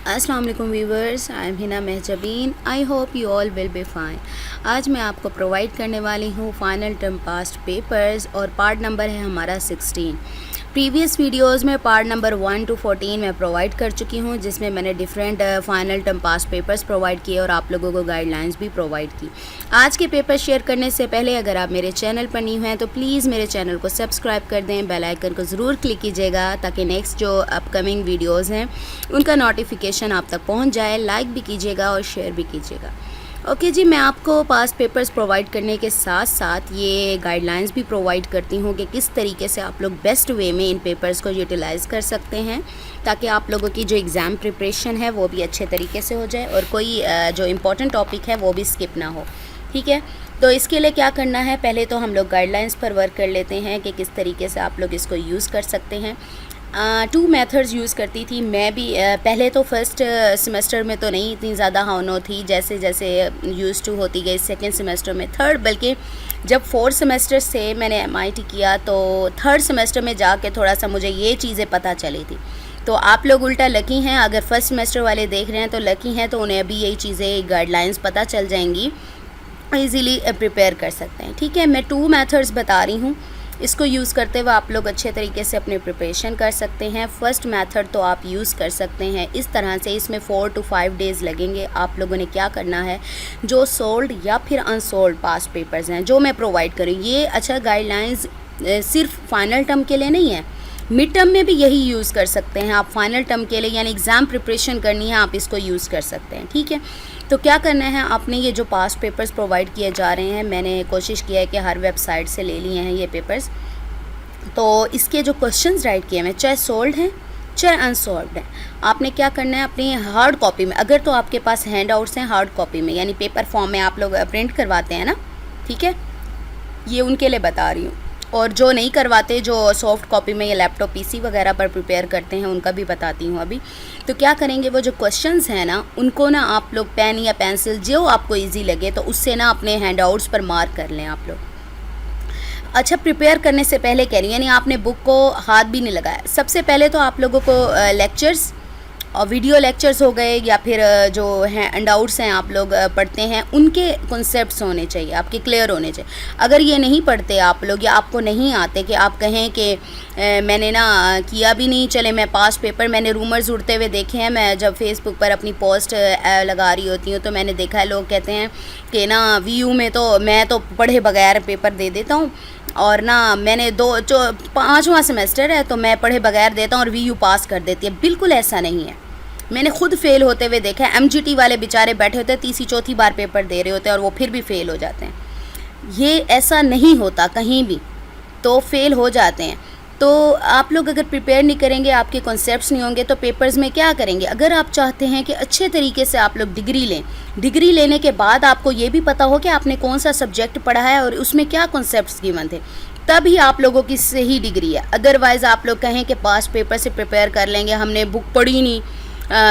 अस्सलाम वालेकुम viewers, I am Hina Mahjabeen. I hope you all will be fine. आज मैं आपको प्रोवाइड करने वाली हूँ फाइनल टर्म पास्ट पेपर्स और पार्ट नंबर है हमारा 16। प्रीवियस वीडियोस में पार्ट नंबर 1 to 14 मैं प्रोवाइड कर चुकी हूँ, जिसमें मैंने different final term past papers provide किए और आप लोगों को गाइडलाइंस भी प्रोवाइड की। आज के पेपर शेयर करने से पहले अगर आप मेरे चैनल पर न्यू हैं तो प्लीज़ मेरे चैनल को सब्सक्राइब कर दें, बेल आइकन को ज़रूर क्लिक कीजिएगा ताकि नेक्स्ट जो अपकमिंग वीडियोज़ हैं उनका नोटिफिकेशन आप तक पहुँच जाए। लाइक भी कीजिएगा और शेयर भी कीजिएगा। ओके जी, मैं आपको पास्ट पेपर्स प्रोवाइड करने के साथ साथ ये गाइडलाइंस भी प्रोवाइड करती हूँ कि किस तरीके से आप लोग बेस्ट वे में इन पेपर्स को यूटिलाइज़ कर सकते हैं ताकि आप लोगों की जो एग्ज़ाम प्रिपरेशन है वो भी अच्छे तरीके से हो जाए और कोई जो इम्पोर्टेंट टॉपिक है वो भी स्किप ना हो। ठीक है, तो इसके लिए क्या करना है, पहले तो हम लोग गाइडलाइंस पर वर्क कर लेते हैं कि किस तरीके से आप लोग इसको यूज़ कर सकते हैं। 2 मेथड्स यूज़ करती थी मैं भी। पहले तो फर्स्ट सेमेस्टर में तो नहीं इतनी ज़्यादा हानो थी, जैसे जैसे यूज़ टू होती गई सेकेंड सेमेस्टर में, थर्ड, बल्कि जब 4th सेमेस्टर से मैंने MIT किया तो 3rd सेमेस्टर में जाके थोड़ा सा मुझे ये चीज़ें पता चली थी। तो आप लोग उल्टा लकी हैं, अगर फर्स्ट सेमेस्टर वाले देख रहे हैं तो लकी हैं, तो उन्हें अभी यही चीज़ें गाइडलाइंस पता चल जाएंगी, ईज़िली प्रिपेयर कर सकते हैं। ठीक है, मैं 2 मेथड्स बता रही हूँ, इसको यूज़ करते हुए आप लोग अच्छे तरीके से अपनी प्रिपरेशन कर सकते हैं। फर्स्ट मेथड तो आप यूज़ कर सकते हैं इस तरह से, इसमें 4 to 5 डेज़ लगेंगे। आप लोगों ने क्या करना है, जो सोल्ड या फिर अनसोल्ड पास्ट पेपर्स हैं जो मैं प्रोवाइड करूँ, ये अच्छा गाइडलाइंस सिर्फ फाइनल टर्म के लिए नहीं है, मिड टर्म में भी यही यूज़ कर सकते हैं आप। फाइनल टर्म के लिए यानी एग्ज़ाम प्रिपरेशन करनी है, आप इसको यूज़ कर सकते हैं। ठीक है, तो क्या करना है, आपने ये जो पास्ट पेपर्स प्रोवाइड किए जा रहे हैं, मैंने कोशिश किया है कि हर वेबसाइट से ले लिए हैं ये पेपर्स, तो इसके जो क्वेश्चंस राइट किए हैं, चाहे सोल्ड हैं चाहे अनसोल्व्ड हैं, आपने क्या करना है, अपनी हार्ड कॉपी में, अगर तो आपके पास हैंड आउट्स हैं हार्ड कॉपी में यानी पेपर फॉर्म में आप लोग प्रिंट करवाते हैं ना, ठीक है, ये उनके लिए बता रही हूँ। और जो नहीं करवाते, जो सॉफ्ट कॉपी में या लैपटॉप PC वगैरह पर प्रिपेयर करते हैं, उनका भी बताती हूँ अभी। तो क्या करेंगे, वो जो क्वेश्चंस हैं ना, उनको ना आप लोग पेन या पेंसिल जो आपको इजी लगे तो उससे ना अपने हैंड आउट्स पर मार्क कर लें आप लोग। अच्छा, प्रिपेयर करने से पहले कह रही यानी आपने बुक को हाथ भी नहीं लगाया। सबसे पहले तो आप लोगों को लेक्चर्स और वीडियो लेक्चर्स हो गए या फिर जो हैंड आउट्स हैं आप लोग पढ़ते हैं, उनके कॉन्सेप्ट्स होने चाहिए आपके क्लियर होने चाहिए। अगर ये नहीं पढ़ते आप लोग या आपको नहीं आते कि आप कहें कि मैंने ना किया भी नहीं, चले मैं पास्ट पेपर, मैंने रूमर्स उड़ते हुए देखे हैं। मैं जब फेसबुक पर अपनी पोस्ट लगा रही होती हूँ तो मैंने देखा है लोग कहते हैं कि ना VU में तो मैं तो पढ़े बगैर पेपर दे देता हूँ, और ना मैंने 5वां सेमेस्टर है तो मैं पढ़े बगैर देता हूँ और VU पास कर देती है। बिल्कुल ऐसा नहीं है, मैंने खुद फेल होते हुए देखा है। MGT वाले बेचारे बैठे होते हैं, तीसरी चौथी बार पेपर दे रहे होते हैं और वो फिर भी फेल हो जाते हैं। ये ऐसा नहीं होता कहीं भी, तो फेल हो जाते हैं। तो आप लोग अगर प्रिपेयर नहीं करेंगे, आपके कॉन्सेप्ट्स नहीं होंगे, तो पेपर्स में क्या करेंगे। अगर आप चाहते हैं कि अच्छे तरीके से आप लोग डिग्री लें, डिग्री लेने के बाद आपको ये भी पता हो कि आपने कौन सा सब्जेक्ट पढ़ा है और उसमें क्या कॉन्सेप्ट्स गिवन थे, तभी आप लोगों की सही डिग्री है। अदरवाइज़ आप लोग कहें कि पास्ट पेपर से प्रिपेयर कर लेंगे, हमने बुक पढ़ी नहीं,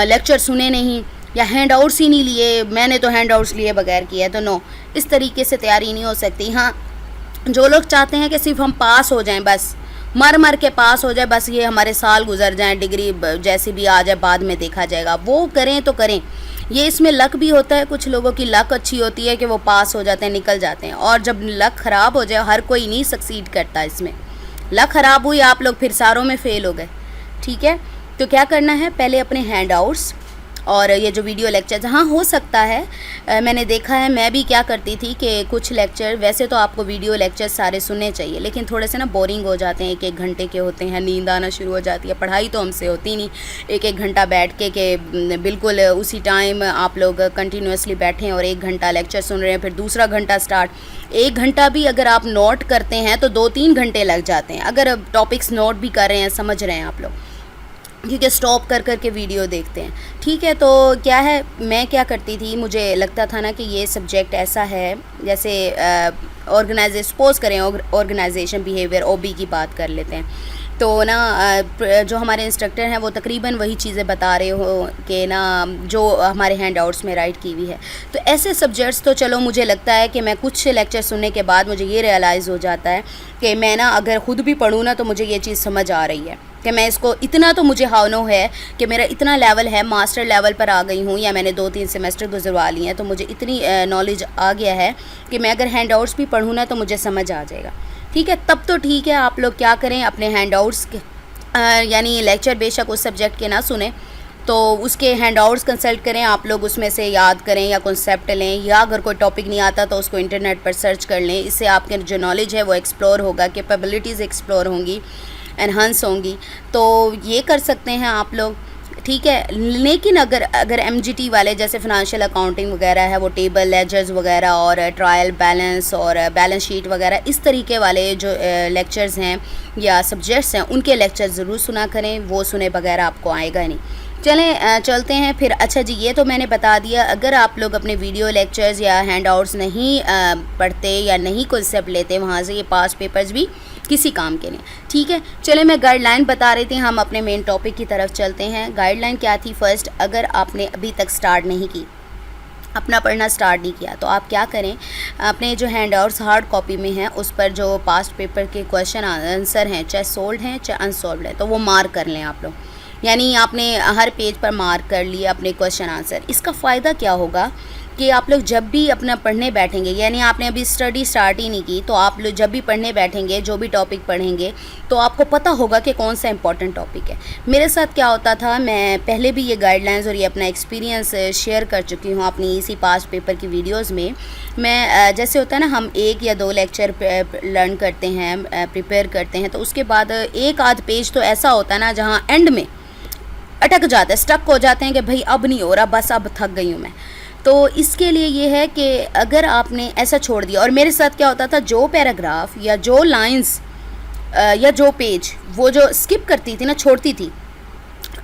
लेक्चर सुने नहीं या हैंड आउट्स ही नहीं लिए, मैंने तो हैंड आउट्स लिए बगैर किया है, तो नो, इस तरीके से तैयारी नहीं हो सकती। हाँ, जो लोग चाहते हैं कि सिर्फ हम पास हो जाएं, बस मर मर के पास हो जाए, बस ये हमारे साल गुजर जाएं, डिग्री जैसी भी आ जाए बाद में देखा जाएगा, वो करें तो करें। ये इसमें लक भी होता है, कुछ लोगों की लक अच्छी होती है कि वो पास हो जाते हैं, निकल जाते हैं, और जब लक ख़राब हो जाए, हर कोई नहीं सक्सीड करता इसमें। लक ख़राब हुई, आप लोग फिर सारों में फ़ेल हो गए। ठीक है, तो क्या करना है, पहले अपने हैंड आउट्स और ये जो वीडियो लेक्चर्स, हाँ हो सकता है मैंने देखा है, मैं भी क्या करती थी कि कुछ लेक्चर, वैसे तो आपको वीडियो लेक्चर सारे सुनने चाहिए, लेकिन थोड़े से ना बोरिंग हो जाते हैं, 1-1 घंटे के होते हैं, नींद आना शुरू हो जाती है। पढ़ाई तो हमसे होती नहीं 1-1 घंटा बैठ के बिल्कुल उसी टाइम आप लोग कंटिन्यूसली बैठें और 1 घंटा लेक्चर सुन रहे हैं, फिर दूसरा घंटा स्टार्ट। 1 घंटा भी अगर आप नोट करते हैं तो 2-3 घंटे लग जाते हैं, अगर टॉपिक्स नोट भी कर रहे हैं, समझ रहे हैं आप लोग, क्योंकि स्टॉप कर कर के वीडियो देखते हैं। ठीक है, तो क्या है, मैं क्या करती थी, मुझे लगता था ना कि ये सब्जेक्ट ऐसा है, जैसे ऑर्गेनाइजेशन, सपोज करें ऑर्गेनाइजेशन बिहेवियर OB की बात कर लेते हैं, तो ना जो हमारे इंस्ट्रक्टर हैं वो तकरीबन वही चीज़ें बता रहे हो कि ना जो हमारे हैंड आउट्स में राइट की हुई है। तो ऐसे सब्जेक्ट्स तो चलो मुझे लगता है कि मैं कुछ लेक्चर सुनने के बाद मुझे ये रियलाइज़ हो जाता है कि मैं ना अगर ख़ुद भी पढ़ूँ ना तो मुझे ये चीज़ समझ आ रही है। कि मैं इसको इतना तो मुझे हानो है कि मेरा इतना लेवल है, मास्टर लेवल पर आ गई हूँ, या मैंने 2-3 सेमेस्टर गुजरवा लिए हैं, तो मुझे इतनी नॉलेज आ गया है कि मैं अगर हैंड आउट्स भी पढ़ूँ ना तो मुझे समझ आ जाएगा। ठीक है, तब तो ठीक है। आप लोग क्या करें, अपने हैंड आउट्स यानी लेक्चर बेशक उस सब्जेक्ट के ना सुने तो उसके हैंड आउट्स कंसल्ट करें, आप लोग उसमें से याद करें या कॉन्सेप्ट लें, या अगर कोई टॉपिक नहीं आता तो उसको इंटरनेट पर सर्च कर लें। इससे आपके जो नॉलेज है वो एक्सप्लोर होगा, कैपेबिलिटीज़ एक्सप्लोर होंगी, एनहांस होंगी, तो ये कर सकते हैं आप लोग। ठीक है, लेकिन अगर MGT वाले जैसे फिनंशियल अकाउंटिंग वगैरह है, वो टेबल लेजर्स वगैरह और ट्रायल बैलेंस और बैलेंस शीट वगैरह इस तरीके वाले जो लेक्चर्स हैं या सब्जेक्ट्स हैं, उनके लेक्चर ज़रूर सुना करें, वो सुने बगैर आपको आएगा नहीं। चलें चलते हैं फिर। अच्छा जी, ये तो मैंने बता दिया। अगर आप लोग अपने वीडियो लेक्चर्स या हैंड आउट्स नहीं पढ़ते या नहीं कॉन्सेप्ट लेते वहाँ से, ये पास पेपर्स भी किसी काम के नहीं। ठीक है, चले मैं गाइडलाइन बता रही थी, हम अपने मेन टॉपिक की तरफ चलते हैं। गाइडलाइन क्या थी? फर्स्ट, अगर आपने अभी तक स्टार्ट नहीं की, अपना पढ़ना स्टार्ट नहीं किया, तो आप क्या करें, अपने जो हैंड आउट्स हार्ड कॉपी में हैं उस पर जो पास्ट पेपर के क्वेश्चन आंसर हैं, चाहे सोल्ड हैं चाहे अनसोल्ड हैं, तो वो मार्क कर लें आप लोग। यानी आपने हर पेज पर मार्क कर लिए अपने क्वेश्चन आंसर। इसका फ़ायदा क्या होगा कि आप लोग जब भी अपना पढ़ने बैठेंगे, यानी आपने अभी स्टडी स्टार्ट ही नहीं की, तो आप लोग जब भी पढ़ने बैठेंगे, जो भी टॉपिक पढ़ेंगे, तो आपको पता होगा कि कौन सा इंपॉर्टेंट टॉपिक है। मेरे साथ क्या होता था, मैं पहले भी ये गाइडलाइंस और ये अपना एक्सपीरियंस शेयर कर चुकी हूँ अपनी इसी पास्ट पेपर की वीडियोज़ में। मैं जैसे होता है ना, हम 1 या 2 लेक्चर लर्न करते हैं, प्रिपेयर करते हैं, तो उसके बाद एक आध पेज तो ऐसा होता है ना जहाँ एंड में अटक जाते हैं, स्टक हो जाते हैं कि भाई अब नहीं हो रहा, बस अब थक गई हूँ मैं। तो इसके लिए ये है कि अगर आपने ऐसा छोड़ दिया, और मेरे साथ क्या होता था, जो पैराग्राफ या जो लाइंस या जो पेज वो जो स्किप करती थी ना, छोड़ती थी,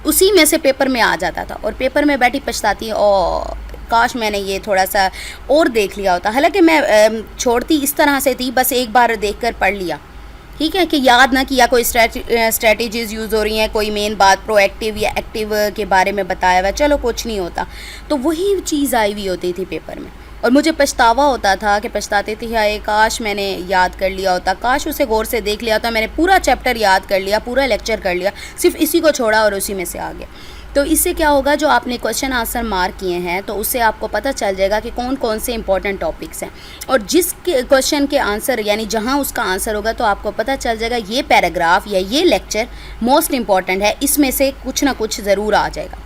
उसी में से पेपर में आ जाता था, और पेपर में बैठी पछताती, और काश मैंने ये थोड़ा सा और देख लिया होता। हालांकि मैं छोड़ती इस तरह से थी, बस एक बार देखकर पढ़ लिया, ठीक है, कि याद ना किया, कोई स्ट्रेटजीज़ यूज़ हो रही हैं, कोई मेन बात प्रोएक्टिव या एक्टिव के बारे में बताया हुआ, चलो कुछ नहीं होता, तो वही चीज़ आई हुई होती थी पेपर में, और मुझे पछतावा होता था कि पछताती थी, हाय काश मैंने याद कर लिया होता, काश उसे गौर से देख लिया होता, मैंने पूरा चैप्टर याद कर लिया, पूरा लेक्चर कर लिया, सिर्फ इसी को छोड़ा और उसी में से आ गया। तो इससे क्या होगा, जो आपने क्वेश्चन आंसर मार्क किए हैं, तो उससे आपको पता चल जाएगा कि कौन कौन से इंपॉर्टेंट टॉपिक्स हैं, और जिस क्वेश्चन के आंसर यानी जहां उसका आंसर होगा, तो आपको पता चल जाएगा ये पैराग्राफ या ये लेक्चर मोस्ट इंपॉर्टेंट है, इसमें से कुछ ना कुछ ज़रूर आ जाएगा।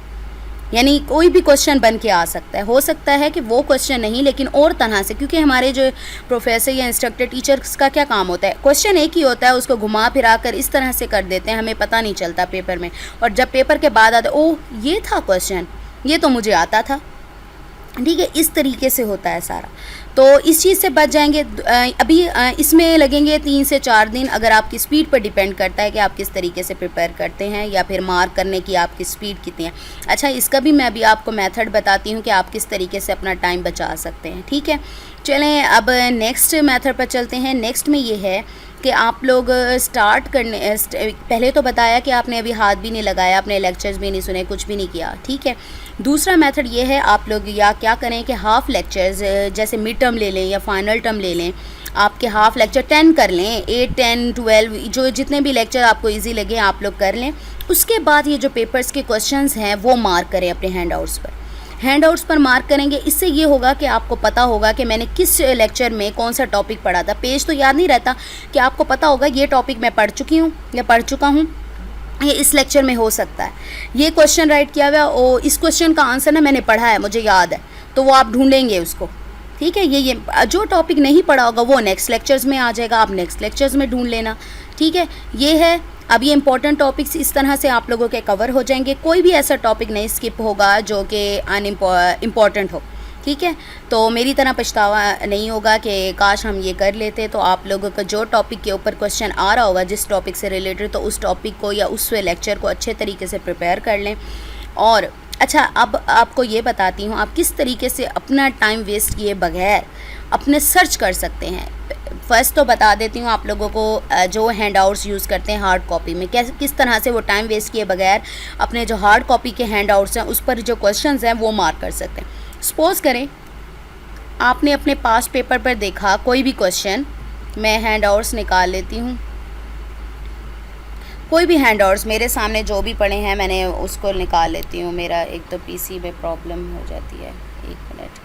यानी कोई भी क्वेश्चन बन के आ सकता है, हो सकता है कि वो क्वेश्चन नहीं, लेकिन और तरह से, क्योंकि हमारे जो प्रोफेसर या इंस्ट्रक्टर टीचर्स का क्या काम होता है, क्वेश्चन एक ही होता है, उसको घुमा फिरा कर इस तरह से कर देते हैं, हमें पता नहीं चलता पेपर में, और जब पेपर के बाद आता है, ओह ये था क्वेश्चन, ये तो मुझे आता था। ठीक है, इस तरीके से होता है सारा, तो इस चीज़ से बच जाएंगे। अभी इसमें लगेंगे 3 से 4 दिन, अगर आपकी स्पीड पर डिपेंड करता है कि आप किस तरीके से प्रिपेयर करते हैं, या फिर मार्क करने की आपकी स्पीड कितनी है। अच्छा, इसका भी मैं अभी आपको मेथड बताती हूँ कि आप किस तरीके से अपना टाइम बचा सकते हैं। ठीक है, चलें अब नेक्स्ट मेथड पर चलते हैं। नेक्स्ट में ये है कि आप लोग स्टार्ट करने, पहले तो बताया कि आपने अभी हाथ भी नहीं लगाया, अपने लेक्चर्स भी नहीं सुने, कुछ भी नहीं किया। ठीक है, दूसरा मेथड ये है, आप लोग या क्या करें कि हाफ़ लेक्चर्स, जैसे मिड टर्म ले लें या फाइनल टर्म ले लें, आपके हाफ़ लेक्चर 10 कर लें, 8, 10, 12, जो जितने भी लेक्चर आपको इजी लगे आप लोग कर लें। उसके बाद ये जो पेपर्स के क्वेश्चंस हैं वो मार्क करें अपने हैंड आउट्स पर मार्क करेंगे। इससे ये होगा कि आपको पता होगा कि मैंने किस लेक्चर में कौन सा टॉपिक पढ़ा था। पेज तो याद नहीं रहता, कि आपको पता होगा ये टॉपिक मैं पढ़ चुकी हूँ या पढ़ चुका हूँ, ये इस लेक्चर में हो सकता है, ये क्वेश्चन राइट किया हुआ, और इस क्वेश्चन का आंसर ना मैंने पढ़ा है, मुझे याद है, तो वो आप ढूंढेंगे उसको। ठीक है, ये जो टॉपिक नहीं पढ़ा होगा वो नेक्स्ट लेक्चर्स में आ जाएगा, आप नेक्स्ट लेक्चर्स में ढूंढ लेना। ठीक है, ये है। अब ये इंपॉर्टेंट टॉपिक्स इस तरह से आप लोगों के कवर हो जाएंगे, कोई भी ऐसा टॉपिक नहीं स्किप होगा जो कि इम्पॉर्टेंट हो। ठीक है, तो मेरी तरह पछतावा नहीं होगा कि काश हम ये कर लेते। तो आप लोगों का जो टॉपिक के ऊपर क्वेश्चन आ रहा होगा, जिस टॉपिक से रिलेटेड, तो उस टॉपिक को या उस लेक्चर को अच्छे तरीके से प्रिपेयर कर लें। और अच्छा, अब आपको ये बताती हूँ आप किस तरीके से अपना टाइम वेस्ट किए बगैर अपने सर्च कर सकते हैं। फर्स्ट तो बता देती हूँ आप लोगों को, जो हैंड आउट्स यूज़ करते हैं हार्ड कॉपी में, कैसे किस तरह से वो टाइम वेस्ट किए बगैर अपने जो हार्ड कॉपी के हैंड आउट्स हैं उस पर जो क्वेश्चंस हैं वो मार्क कर सकते हैं। सपोज़ करें आपने अपने पास्ट पेपर पर देखा कोई भी क्वेश्चन, मैं हैंड आउट्स निकाल लेती हूँ, कोई भी हैंड आउट्स मेरे सामने जो भी पड़े हैं मैंने उसको निकाल लेती हूँ। मेरा एक तो पीसी में प्रॉब्लम हो जाती है, 1 मिनट।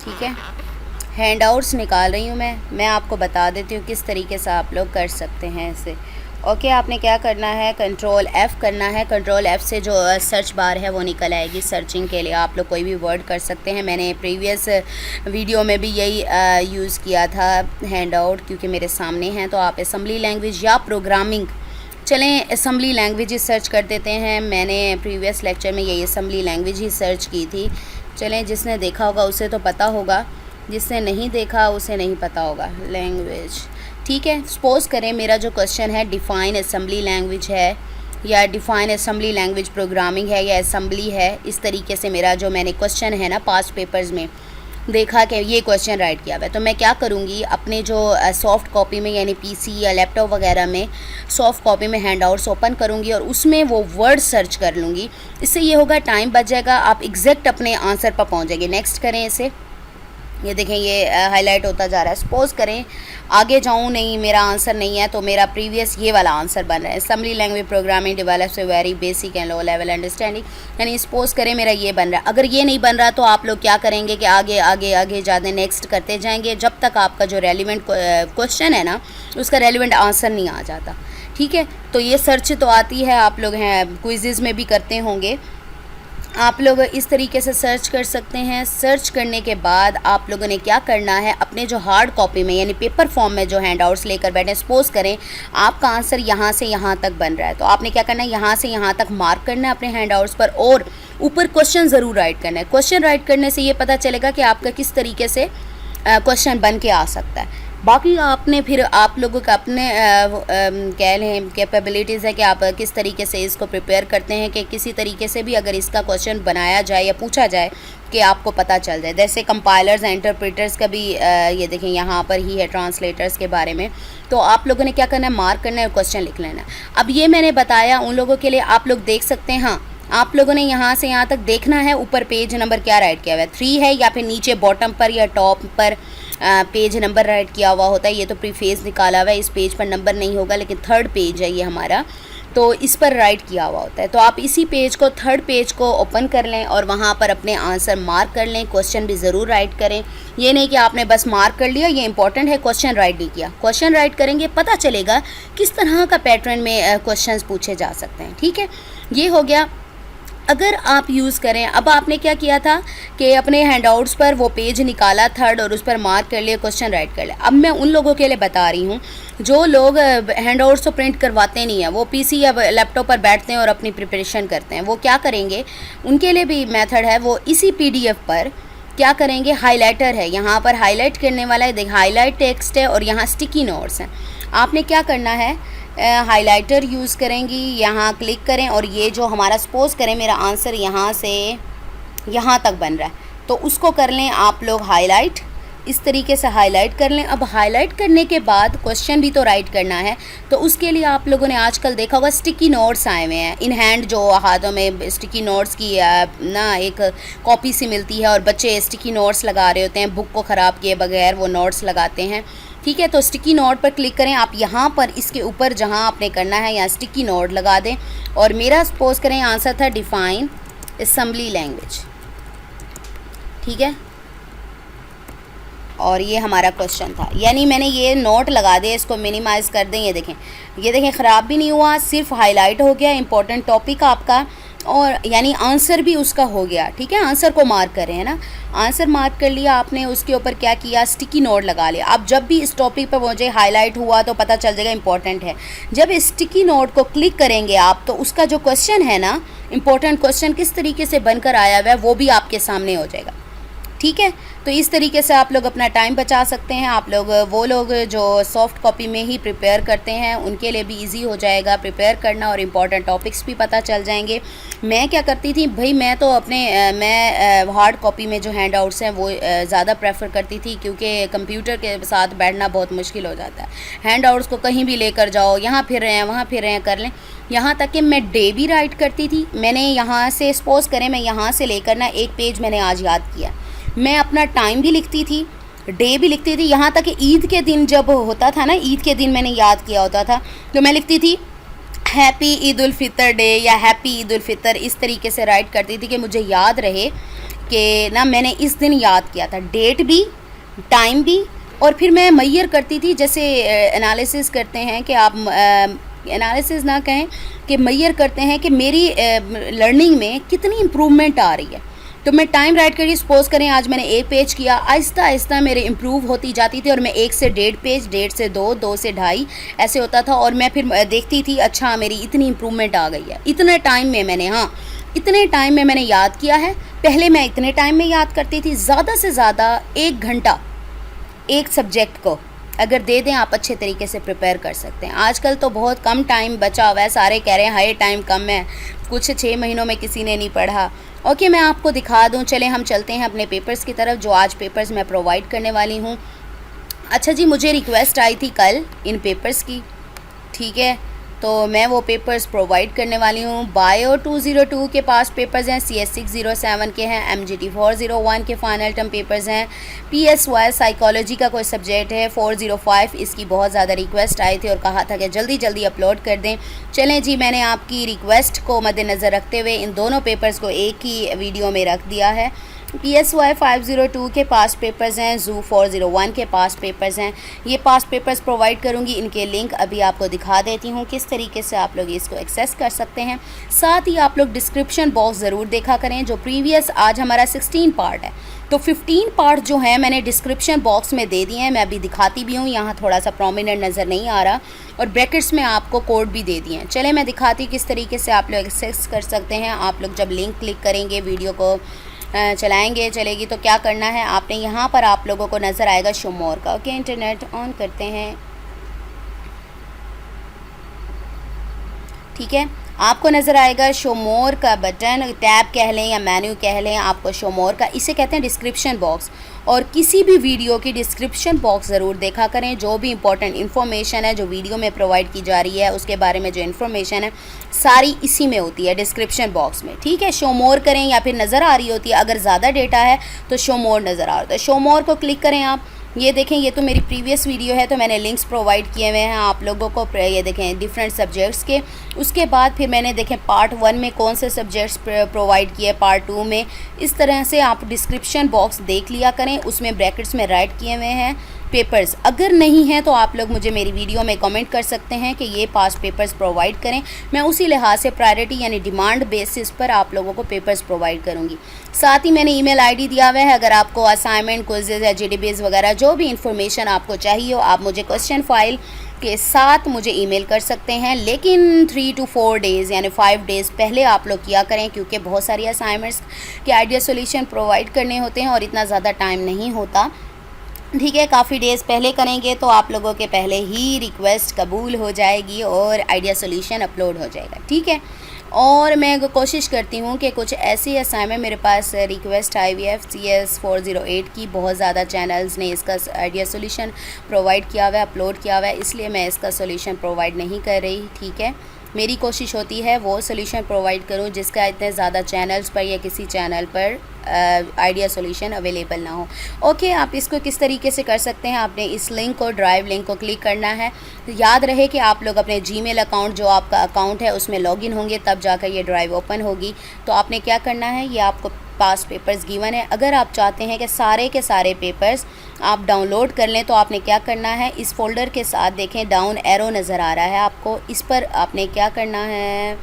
ठीक है, हैंड आउट्स निकाल रही हूँ मैं आपको बता देती हूँ किस तरीके से आप लोग कर सकते हैं इसे। ओके, आपने क्या करना है, कंट्रोल F करना है। कंट्रोल F से जो सर्च बार है वो निकल आएगी। सर्चिंग के लिए आप लोग कोई भी वर्ड कर सकते हैं। मैंने प्रीवियस वीडियो में भी यही यूज़ किया था हैंड आउट, क्योंकि मेरे सामने हैं। तो आप असम्बली लैंग्वेज या प्रोग्रामिंग, चलें असम्बली लैंग्वेज सर्च कर देते हैं। मैंने प्रीवियस लेक्चर में यही असम्बली लैंग्वेज ही सर्च की थी। चलें, जिसने देखा होगा उसे तो पता होगा, जिसने नहीं देखा उसे नहीं पता होगा। लैंग्वेज, ठीक है। सपोज़ करें मेरा जो क्वेश्चन है डिफ़ाइन असम्बली लैंग्वेज है, या डिफ़ाइन असम्बली लैंग्वेज प्रोग्रामिंग है, या असम्बली है। इस तरीके से मेरा जो मैंने क्वेश्चन है ना पास्ट पेपर्स में देखा कि ये क्वेश्चन राइट किया हुआ है, तो मैं क्या करूँगी, अपने जो सॉफ्ट कॉपी में यानी पीसी या लैपटॉप वगैरह में सॉफ्ट कॉपी में हैंड आउट्स ओपन करूँगी और उसमें वो वर्ड सर्च कर लूँगी। इससे ये होगा टाइम बच जाएगा, आप एग्जैक्ट अपने आंसर पर पहुँच जाएंगे। नेक्स्ट करें इसे, ये देखें ये हाईलाइट होता जा रहा है। सपोज़ करें आगे जाऊँ, नहीं मेरा आंसर नहीं है, तो मेरा प्रीवियस ये वाला आंसर बन रहा है। Assembly language programming develops a very basic and low level understanding, यानी सपोज़ करें मेरा ये बन रहा है। अगर ये नहीं बन रहा तो आप लोग क्या करेंगे कि आगे आगे आगे ज़्यादा नेक्स्ट करते जाएंगे जब तक आपका जो रेलिवेंट क्वेश्चन है ना उसका रेलिवेंट आंसर नहीं आ जाता। ठीक है, तो ये सर्च तो आती है, आप लोग हैं क्विज़ में भी करते होंगे। आप लोग इस तरीके से सर्च कर सकते हैं। सर्च करने के बाद आप लोगों ने क्या करना है, अपने जो हार्ड कॉपी में यानी पेपर फॉर्म में जो हैंड आउट्स लेकर बैठे, सपोज़ करें आपका आंसर यहाँ से यहाँ तक बन रहा है, तो आपने क्या करना है, यहाँ से यहाँ तक मार्क करना है अपने हैंड आउट्स पर, और ऊपर क्वेश्चन ज़रूर राइट करना है। क्वेश्चन राइट करने से ये पता चलेगा कि आपका किस तरीके से क्वेश्चन बन के आ सकता है। बाकी आपने फिर आप लोगों का अपने कह लें कैपेबिलिटीज़ है कि आप किस तरीके से इसको प्रिपेयर करते हैं, कि किसी तरीके से भी अगर इसका क्वेश्चन बनाया जाए या पूछा जाए कि आपको पता चल जाए। जैसे कंपाइलर्स एंड इंटरप्रेटर्स का भी ये देखें यहाँ पर ही है ट्रांसलेटर्स के बारे में। तो आप लोगों ने क्या करना है, मार्क करना है और क्वेश्चन लिख लेना है। अब ये मैंने बताया उन लोगों के लिए, आप लोग देख सकते हैं। हाँ, आप लोगों ने यहाँ से यहाँ तक देखना है ऊपर पेज नंबर क्या राइट किया हुआ है, 3 है, या फिर नीचे बॉटम पर या टॉप पर पेज नंबर राइट किया हुआ होता है। ये तो प्रीफेस निकाला हुआ है, इस पेज पर नंबर नहीं होगा, लेकिन 3rd पेज है ये हमारा, तो इस पर राइट किया हुआ होता है। तो आप इसी पेज को 3rd पेज को ओपन कर लें और वहाँ पर अपने आंसर मार्क कर लें। क्वेश्चन भी ज़रूर राइट करें, ये नहीं कि आपने बस मार्क कर लिया, ये इंपॉर्टेंट है, क्वेश्चन राइट नहीं किया। क्वेश्चन राइट करेंगे पता चलेगा किस तरह का पैटर्न में क्वेश्चन पूछे जा सकते हैं। ठीक है, ये हो गया अगर आप यूज़ करें। अब आपने क्या किया था कि अपने हैंडआउट्स पर वो पेज निकाला 3rd और उस पर मार्क कर लिया, क्वेश्चन राइट कर लिया। अब मैं उन लोगों के लिए बता रही हूँ जो लोग हैंडआउट्स तो प्रिंट करवाते नहीं हैं, वो पीसी या लैपटॉप पर बैठते हैं और अपनी प्रिपरेशन करते हैं। वो क्या करेंगे, उनके लिए भी मेथड है। वो इसी पीडीएफ पर क्या करेंगे, हाइलाइटर है, यहाँ पर हाईलाइट करने वाला है, देख हाईलाइट टेक्स्ट है और यहाँ स्टिकी नोट्स हैं। आपने क्या करना है, हाइलाइटर यूज़ करेंगी, यहाँ क्लिक करें और ये जो हमारा सपोज़ करें मेरा आंसर यहाँ से यहाँ तक बन रहा है, तो उसको कर लें आप लोग हाईलाइट, इस तरीके से हाईलाइट कर लें। अब हाईलाइट करने के बाद क्वेश्चन भी तो राइट करना है, तो उसके लिए आप लोगों ने आजकल देखा होगा स्टिकी नोट्स आए हुए हैं इन हैंड, जो हाथों में स्टिकी नोट्स की ना एक कॉपी सी मिलती है और बच्चे स्टिकी नोट्स लगा रहे होते हैं, बुक को ख़राब किए बगैर वो नोट्स लगाते हैं। ठीक है, तो स्टिकी नोट पर क्लिक करें आप, यहाँ पर इसके ऊपर जहाँ आपने करना है यहाँ स्टिकी नोट लगा दें। और मेरा सपोज़ करें आंसर था डिफ़ाइन असम्बली लैंग्वेज, ठीक है, और ये हमारा क्वेश्चन था, यानी मैंने ये नोट लगा दिया, इसको मिनिमाइज़ कर दें। ये देखें ख़राब भी नहीं हुआ, सिर्फ हाईलाइट हो गया इंपॉर्टेंट टॉपिक आपका, और यानी आंसर भी उसका हो गया। ठीक है, आंसर को मार्क करें, है ना, आंसर मार्क कर लिया आपने, उसके ऊपर क्या किया, स्टिकी नोट लगा लिया। अब जब भी इस टॉपिक पर मुझे हाईलाइट हुआ तो पता चल जाएगा इंपॉर्टेंट है। जब स्टिकी नोट को क्लिक करेंगे आप, तो उसका जो क्वेश्चन है ना, इंपॉर्टेंट क्वेश्चन किस तरीके से बनकर आया हुआ है वो भी आपके सामने हो जाएगा। ठीक है, तो इस तरीके से आप लोग अपना टाइम बचा सकते हैं। आप लोग वो लोग जो सॉफ्ट कॉपी में ही प्रिपेयर करते हैं उनके लिए भी इजी हो जाएगा प्रिपेयर करना, और इम्पॉर्टेंट टॉपिक्स भी पता चल जाएंगे। मैं क्या करती थी भाई, मैं तो अपने मैं हार्ड कॉपी में जो हैंड आउट्स हैं वो ज़्यादा प्रेफर करती थी, क्योंकि कंप्यूटर के साथ बैठना बहुत मुश्किल हो जाता है। हैंड आउट्स को कहीं भी लेकर जाओ, यहाँ फिर रहे हैं वहाँ फिर रहे हैं, कर लें। यहाँ तक कि मैं डे भी राइट करती थी। मैंने यहाँ से सपोज़ करें मैं यहाँ से लेकर ना एक पेज मैंने आज याद किया, मैं अपना टाइम भी लिखती थी डे भी लिखती थी, यहाँ तक कि ईद के दिन जब होता था ना, ईद के दिन मैंने याद किया होता था तो मैं लिखती थी हैप्पी ईद उल फितर डे या हैप्पी ईद उल फितर, इस तरीके से राइट करती थी कि मुझे याद रहे कि ना मैंने इस दिन याद किया था, डेट भी, टाइम भी। और फिर मैं मैयर करती थी, जैसे एनालिसिस करते हैं कि आप एनालिसिस ना कहें कि मैयर करते हैं कि मेरी लर्निंग में कितनी इम्प्रूवमेंट आ रही है। तो मैं टाइम राइट करिए, सपोज करें आज मैंने 1 पेज किया, आहिस्ता आहिस्ता मेरे इम्प्रूव होती जाती थी और मैं 1 से 1.5 पेज, 1.5 से 2, 2 से 2.5 ऐसे होता था। और मैं फिर देखती थी अच्छा मेरी इतनी इम्प्रूवमेंट आ गई है, इतने टाइम में मैंने, हाँ इतने टाइम में मैंने याद किया है। पहले मैं इतने टाइम में याद करती थी, ज़्यादा से ज़्यादा 1 घंटा एक सब्जेक्ट को अगर दे दें आप अच्छे तरीके से प्रिपेयर कर सकते हैं। आजकल तो बहुत कम टाइम बचा हुआ है, सारे कह रहे हैं हाई टाइम कम है, कुछ 6 महीनों में किसी ने नहीं पढ़ा। ओके, मैं आपको दिखा दूं, चलें हम चलते हैं अपने पेपर्स की तरफ, जो आज पेपर्स मैं प्रोवाइड करने वाली हूं। अच्छा जी, मुझे रिक्वेस्ट आई थी कल इन पेपर्स की, ठीक है, तो मैं वो पेपर्स प्रोवाइड करने वाली हूँ। बायो 202 के पास पेपर्स हैं, CS 607 के हैं, MGT 401 के फाइनल टर्म पेपर्स हैं, PSY साइकोलॉजी का कोई सब्जेक्ट है 405, इसकी बहुत ज़्यादा रिक्वेस्ट आई थी और कहा था कि जल्दी जल्दी अपलोड कर दें। चलें जी, मैंने आपकी रिक्वेस्ट को मद्देनज़र रखते हुए इन दोनों पेपर्स को एक ही वीडियो में रख दिया है। PSY 502 के पास पेपर्स हैं, ZOO 401 के पास पेपर्स हैं। ये पास पेपर्स प्रोवाइड करूंगी, इनके लिंक अभी आपको दिखा देती हूँ किस तरीके से आप लोग इसको एक्सेस कर सकते हैं। साथ ही आप लोग डिस्क्रिप्शन बॉक्स ज़रूर देखा करें, जो प्रीवियस आज हमारा 16 पार्ट है, तो 15 पार्ट जो है मैंने डिस्क्रिप्शन बॉक्स में दे दिए हैं। मैं अभी दिखाती भी हूँ, यहाँ थोड़ा सा प्रोमिनेंट नज़र नहीं आ रहा, और ब्रैकेट्स में आपको कोड भी दे दिए हैं। चले मैं दिखाती हूँ किस तरीके से आप लोग एक्सेस कर सकते हैं। आप लोग जब लिंक क्लिक करेंगे, वीडियो को चलेगी तो क्या करना है, आपने यहाँ पर आप लोगों को नज़र आएगा शो मोर का। ओके, इंटरनेट ऑन करते हैं, ठीक है, आपको नज़र आएगा शो मोर का बटन, टैब कह लें या मेन्यू कह लें, आपको शो मोर का, इसे कहते हैं डिस्क्रिप्शन बॉक्स। और किसी भी वीडियो की डिस्क्रिप्शन बॉक्स ज़रूर देखा करें, जो भी इंपॉर्टेंट इन्फॉर्मेशन है जो वीडियो में प्रोवाइड की जा रही है उसके बारे में जो इन्फॉर्मेशन है सारी इसी में होती है, डिस्क्रिप्शन बॉक्स में, ठीक है। शो मोर करें या फिर नज़र आ रही होती है, अगर ज़्यादा डेटा है तो शो मोर नज़र आ रहा है, शो मोर को क्लिक करें आप। ये देखें, ये तो मेरी प्रीवियस वीडियो है, तो मैंने लिंक्स प्रोवाइड किए हुए हैं आप लोगों को, ये देखें डिफरेंट सब्जेक्ट्स के। उसके बाद फिर मैंने देखें पार्ट 1 में कौन से सब्जेक्ट्स प्रोवाइड किए, पार्ट 2 में, इस तरह से आप डिस्क्रिप्शन बॉक्स देख लिया करें, उसमें ब्रैकेट्स में राइट किए हुए हैं पेपर्स। अगर नहीं है तो आप लोग मुझे मेरी वीडियो में कमेंट कर सकते हैं कि ये पास पेपर्स प्रोवाइड करें, मैं उसी लिहाज से प्रायोरिटी यानी डिमांड बेसिस पर आप लोगों को पेपर्स प्रोवाइड करूंगी। साथ ही मैंने ईमेल आईडी दिया हुआ है, अगर आपको असाइनमेंट, क्विज़ेस या GDBs वगैरह जो भी इंफॉर्मेशन आपको चाहिए हो, आप मुझे क्वेश्चन फाइल के साथ मुझे ईमेल कर सकते हैं, लेकिन 3 to 4 डेज़ यानी 5 डेज़ पहले आप लोग किया करें, क्योंकि बहुत सारी असाइनमेंट्स के आइडिया सोल्यूशन प्रोवाइड करने होते हैं और इतना ज़्यादा टाइम नहीं होता, ठीक है। काफ़ी डेज़ पहले करेंगे तो आप लोगों के पहले ही रिक्वेस्ट कबूल हो जाएगी और आइडिया सोल्यूशन अपलोड हो जाएगा, ठीक है। और मैं कोशिश करती हूँ कि कुछ ऐसी असाइनमेंट, मेरे पास रिक्वेस्ट आई हुई है CS 408 की, बहुत ज़्यादा चैनल्स ने इसका आइडिया सोल्यूशन प्रोवाइड किया हुआ है, अपलोड किया हुआ है, इसलिए मैं इसका सोल्यूशन प्रोवाइड नहीं कर रही, ठीक है। मेरी कोशिश होती है वो सोल्यूशन प्रोवाइड करूं जिसका इतने ज़्यादा चैनल्स पर या किसी चैनल पर आइडिया सोल्यूशन अवेलेबल ना हो। ओके, आप इसको किस तरीके से कर सकते हैं, आपने इस लिंक को, ड्राइव लिंक को क्लिक करना है। याद रहे कि आप लोग अपने जीमेल अकाउंट, जो आपका अकाउंट है उसमें लॉगिन होंगे, तब जाकर ये ड्राइव ओपन होगी। तो आपने क्या करना है, ये आपको पास पेपर्स गिवन है, अगर आप चाहते हैं कि सारे के सारे पेपर्स आप डाउनलोड कर लें तो आपने क्या करना है, इस फोल्डर के साथ देखें डाउन एरो नज़र आ रहा है आपको, इस पर आपने क्या करना है,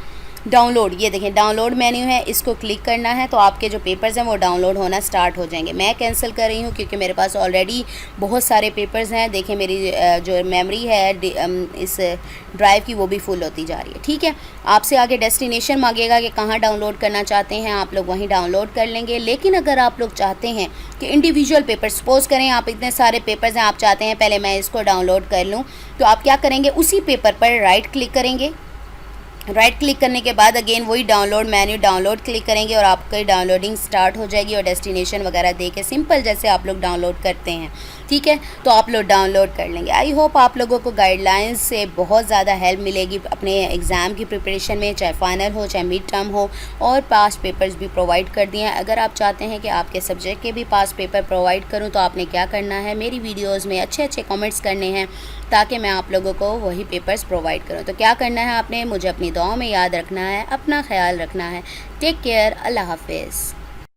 डाउनलोड, ये देखें डाउनलोड मेन्यू है, इसको क्लिक करना है तो आपके जो पेपर्स हैं वो डाउनलोड होना स्टार्ट हो जाएंगे। मैं कैंसिल कर रही हूँ क्योंकि मेरे पास ऑलरेडी बहुत सारे पेपर्स हैं। देखें मेरी जो मेमोरी है इस ड्राइव की वो भी फुल होती जा रही है, ठीक है। आपसे आगे डेस्टिनेशन मांगेगा कि कहाँ डाउनलोड करना चाहते हैं, आप लोग वहीं डाउनलोड कर लेंगे। लेकिन अगर आप लोग चाहते हैं कि इंडिविजुअल पेपर, सपोज़ करें आप इतने सारे पेपर्स हैं, आप चाहते हैं पहले मैं इसको डाउनलोड कर लूँ, तो आप क्या करेंगे, उसी पेपर पर राइट क्लिक करेंगे। राइट क्लिक करने के बाद अगेन वही डाउनलोड मेन्यू, डाउनलोड क्लिक करेंगे और आपकी डाउनलोडिंग स्टार्ट हो जाएगी और डेस्टिनेशन वगैरह दे के सिंपल जैसे आप लोग डाउनलोड करते हैं ठीक है, तो आप लोग डाउनलोड कर लेंगे। आई होप आप लोगों को गाइडलाइंस से बहुत ज़्यादा हेल्प मिलेगी अपने एग्ज़ाम की प्रिपरेशन में, चाहे फाइनल हो चाहे मिड टर्म हो, और पास्ट पेपर्स भी प्रोवाइड कर दिए हैं। अगर आप चाहते हैं कि आपके सब्जेक्ट के भी पास्ट पेपर प्रोवाइड करूं तो आपने क्या करना है, मेरी वीडियोस में अच्छे अच्छे कमेंट्स करने हैं ताकि मैं आप लोगों को वही पेपर्स प्रोवाइड करूं। तो क्या करना है आपने, मुझे अपनी दुआओं में याद रखना है, अपना ख्याल रखना है। टेक केयर, अल्लाह हाफिज़।